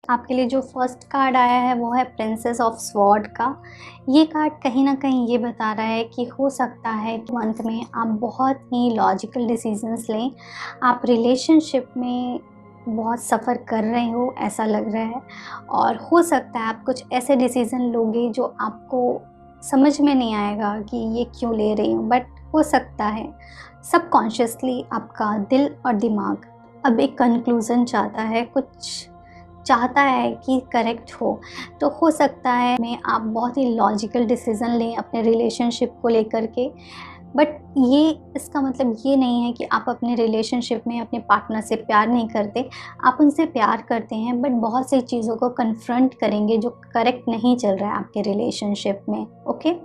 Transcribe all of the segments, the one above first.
आपके लिए जो फर्स्ट कार्ड आया है वो है प्रिंसेस ऑफ स्वॉर्ड का। ये कार्ड कहीं न कहीं ये बता रहा है कि हो सकता है कि मंथ में आप बहुत ही लॉजिकल डिसीजंस लें। आप रिलेशनशिप में बहुत सफ़र कर रहे हो ऐसा लग रहा है, और हो सकता है आप कुछ ऐसे डिसीज़न लोगे जो आपको समझ में नहीं आएगा कि ये क्यों ले रही हूँ, बट हो सकता है सबकॉन्शियसली आपका दिल और दिमाग अब एक कंक्लूज़न चाहता है, कुछ चाहता है कि करेक्ट हो सकता है में आप बहुत ही लॉजिकल डिसीज़न लें अपने रिलेशनशिप को लेकर के। बट ये इसका मतलब ये नहीं है कि आप अपने रिलेशनशिप में अपने पार्टनर से प्यार नहीं करते, आप उनसे प्यार करते हैं, बट बहुत सी चीज़ों को कन्फ्रंट करेंगे जो करेक्ट नहीं चल रहा है आपके रिलेशनशिप में। ओके,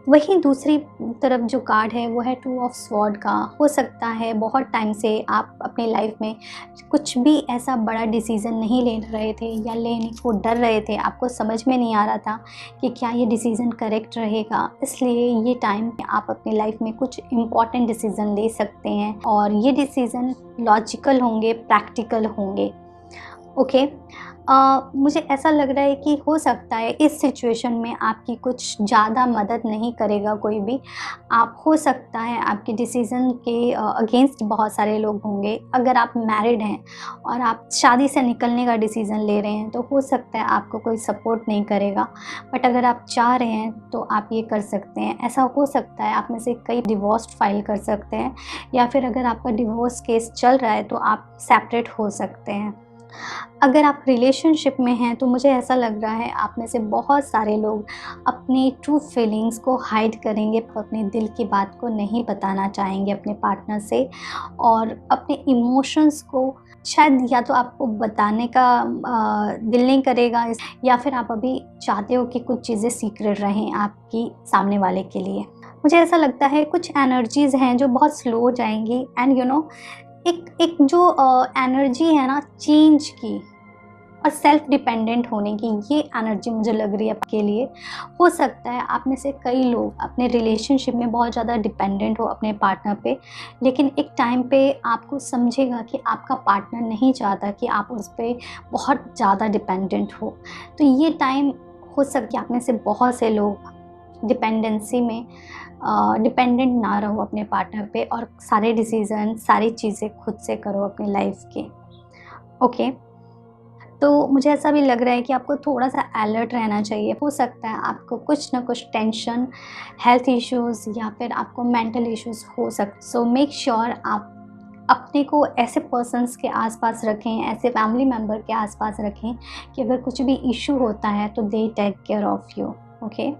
वहीं दूसरी तरफ जो कार्ड है वो है टू ऑफ स्वॉर्ड का। हो सकता है बहुत टाइम से आप अपनी लाइफ में कुछ भी ऐसा बड़ा डिसीज़न नहीं ले रहे थे या लेने को डर रहे थे, आपको समझ में नहीं आ रहा था कि क्या ये डिसीज़न करेक्ट रहेगा। इसलिए ये टाइम आप अपनी लाइफ में कुछ इम्पॉर्टेंट डिसीज़न ले सकते हैं, और ये डिसीज़न लॉजिकल होंगे, प्रैक्टिकल होंगे। ओके, मुझे ऐसा लग रहा है कि हो सकता है इस सिचुएशन में आपकी कुछ ज़्यादा मदद नहीं करेगा कोई भी। आप हो सकता है आपके डिसीज़न के अगेंस्ट बहुत सारे लोग होंगे। अगर आप मैरिड हैं और आप शादी से निकलने का डिसीज़न ले रहे हैं तो हो सकता है आपको कोई सपोर्ट नहीं करेगा। बट अगर आप चाह रहे हैं तो आप ये कर सकते हैं। ऐसा हो सकता है आप में से कई डिवोर्स फाइल कर सकते हैं, या फिर अगर आपका डिवोर्स केस चल रहा है तो आप सेपरेट हो सकते हैं। अगर आप रिलेशनशिप में हैं तो मुझे ऐसा लग रहा है आप में से बहुत सारे लोग अपनी ट्रू फीलिंग्स को हाइड करेंगे, अपने दिल की बात को नहीं बताना चाहेंगे अपने पार्टनर से, और अपने इमोशंस को शायद या तो आपको बताने का दिल नहीं करेगा, या फिर आप अभी चाहते हो कि कुछ चीज़ें सीक्रेट रहें आपकी सामने वाले के लिए। मुझे ऐसा लगता है कुछ एनर्जीज़ हैं जो बहुत स्लो हो जाएंगी, एंड एक एक जो एनर्जी है ना चेंज की और सेल्फ डिपेंडेंट होने की, ये एनर्जी मुझे लग रही है आपके लिए। हो सकता है आप में से कई लोग अपने रिलेशनशिप में बहुत ज़्यादा डिपेंडेंट हो अपने पार्टनर पे, लेकिन एक टाइम पे आपको समझेगा कि आपका पार्टनर नहीं चाहता कि आप उस पर बहुत ज़्यादा डिपेंडेंट हो। तो ये टाइम हो सकता है आप में से बहुत से लोग डिपेंडेंसी में डिपेंडेंट ना रहो अपने पार्टनर पे, और सारे डिसीज़न सारी चीज़ें खुद से करो अपनी लाइफ की। ओके, तो मुझे ऐसा भी लग रहा है कि आपको थोड़ा-सा अलर्ट रहना चाहिए। हो सकता है आपको कुछ ना कुछ टेंशन, हेल्थ इश्यूज़ या फिर आपको मेंटल इश्यूज़ हो सो मेक श्योर आप अपने को ऐसे पर्सन्स के आस-पास रखें, ऐसे फैमिली मेंबर के आस-पास रखें कि अगर कुछ भी इश्यू होता है तो they take care of you. Okay,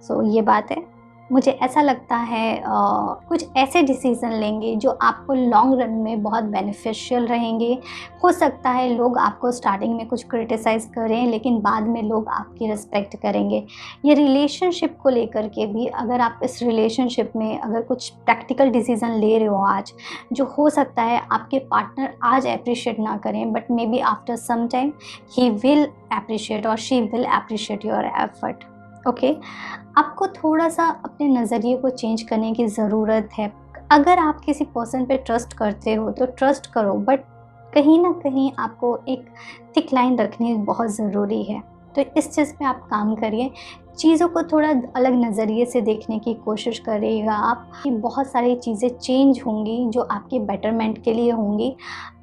so ये बात है। मुझे ऐसा लगता है कुछ ऐसे डिसीज़न लेंगे जो आपको लॉन्ग रन में बहुत बेनिफिशियल रहेंगे। हो सकता है लोग आपको स्टार्टिंग में कुछ क्रिटिसाइज़ करें, लेकिन बाद में लोग आपकी रिस्पेक्ट करेंगे। ये रिलेशनशिप को लेकर के भी, अगर आप इस रिलेशनशिप में अगर कुछ प्रैक्टिकल डिसीज़न ले रहे हो आज, जो हो सकता है आपके पार्टनर आज एप्रिशिएट ना करें, but may be after some time he will appreciate और she will appreciate your effort. Okay, आपको थोड़ा-सा अपने नज़रिए को चेंज करने की ज़रूरत है। अगर आप किसी पर्सन पे ट्रस्ट करते हो तो ट्रस्ट करो, बट कहीं न कहीं आपको एक थिक लाइन रखनी बहुत ज़रूरी है। तो इस चीज़ पे आप काम करिए। चीज़ों को थोड़ा अलग नज़रिए से देखने की कोशिश करिएगा आप, कि बहुत सारी चीज़ें चेंज होंगी जो आपके बेटरमेंट के लिए होंगी।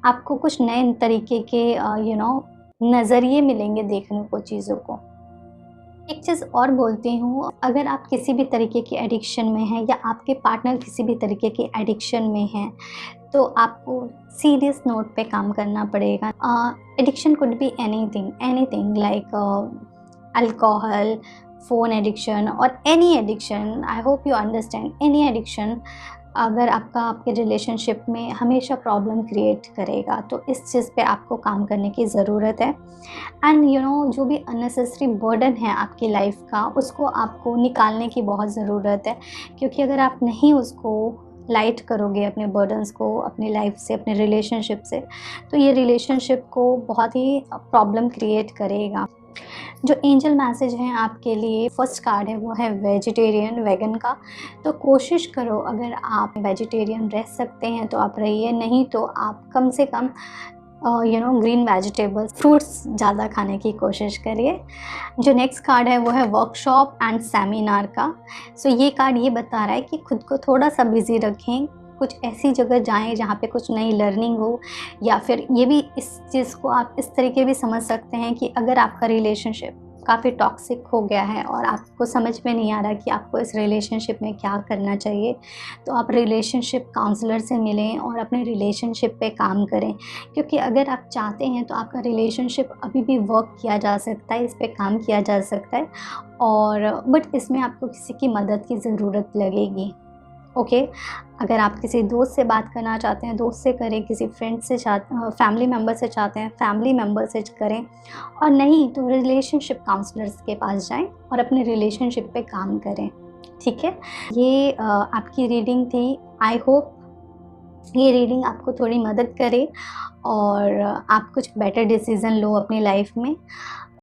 आपको कुछ नए तरीके के नज़रिए मिलेंगे देखने को चीज़ों को। एक चीज़ और बोलती हूँ, अगर आप किसी भी तरीके की एडिक्शन में हैं या आपके पार्टनर किसी भी तरीके की एडिक्शन में हैं, तो आपको सीरियस नोट पे काम करना पड़ेगा। Addiction could be anything, anything like alcohol, phone addiction और any addiction. I hope you understand, any addiction अगर आपके रिलेशनशिप में हमेशा प्रॉब्लम क्रिएट करेगा, तो इस चीज़ पे आपको काम करने की ज़रूरत है। एंड जो भी अननेसेसरी बर्डन है आपकी लाइफ का, उसको आपको निकालने की बहुत ज़रूरत है, क्योंकि अगर आप नहीं उसको लाइट करोगे अपने बर्डन्स को अपनी लाइफ से, अपने रिलेशनशिप से, तो ये रिलेशनशिप को बहुत ही प्रॉब्लम क्रिएट करेगा। जो एंजल मैसेज हैं आपके लिए, फर्स्ट कार्ड है वो है वेजिटेरियन, वेगन का। तो कोशिश करो, अगर आप वेजिटेरियन रह सकते हैं तो आप रहिए, नहीं तो आप कम से कम ग्रीन वेजिटेबल्स, फ्रूट्स ज़्यादा खाने की कोशिश करिए। जो नेक्स्ट कार्ड है वो है वर्कशॉप एंड सेमिनार का। सो ये कार्ड ये बता रहा है कि खुद को थोड़ा सा बिज़ी रखें, कुछ ऐसी जगह जाएँ जहाँ पे कुछ नई लर्निंग हो, या फिर ये भी इस चीज़ को आप इस तरीके भी समझ सकते हैं कि अगर आपका रिलेशनशिप काफ़ी टॉक्सिक हो गया है और आपको समझ में नहीं आ रहा कि आपको इस रिलेशनशिप में क्या करना चाहिए, तो आप रिलेशनशिप काउंसलर से मिलें और अपने रिलेशनशिप पे काम करें। क्योंकि अगर आप चाहते हैं तो आपका रिलेशनशिप अभी भी वर्क किया जा सकता है, इस पे काम किया जा सकता है, और बट इसमें आपको किसी की मदद की ज़रूरत लगेगी। ओके, अगर आप किसी दोस्त से बात करना चाहते हैं, दोस्त से करें, किसी फ्रेंड से फैमिली मेम्बर से चाहते हैं, फैमिली मेम्बर से करें, और नहीं तो रिलेशनशिप काउंसलर्स के पास जाएं और अपने रिलेशनशिप पे काम करें। ठीक है, ये आपकी रीडिंग थी। आई होप ये रीडिंग आपको थोड़ी मदद करे और आप कुछ बेटर डिसीज़न लो अपनी लाइफ में।